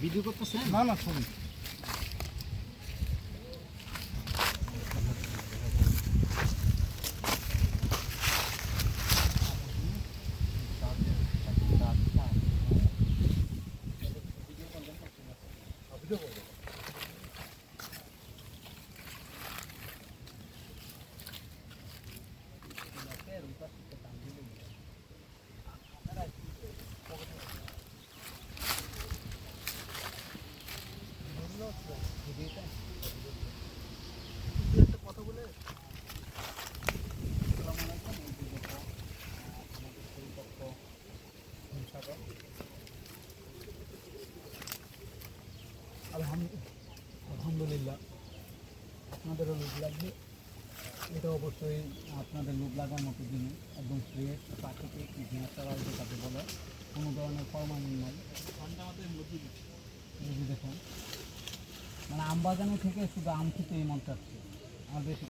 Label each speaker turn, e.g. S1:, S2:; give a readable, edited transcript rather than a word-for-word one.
S1: Video করতেছেন?
S2: না না ছবি আলহামদুলিল্লাহ আপনাদেরও লোক লাগবে। এটা অবশ্যই আপনাদের লোক লাগার মতো জিনিস, একদম ফ্রেশ প্রাকৃতিক ন্যাচারাল যেটাকে বলে, কোনো ধরনের ফরমালিন নাই। দেখুন মানে আম বাগানে থেকে শুধু আম খেতেই মন চাচ্ছে আমাদের।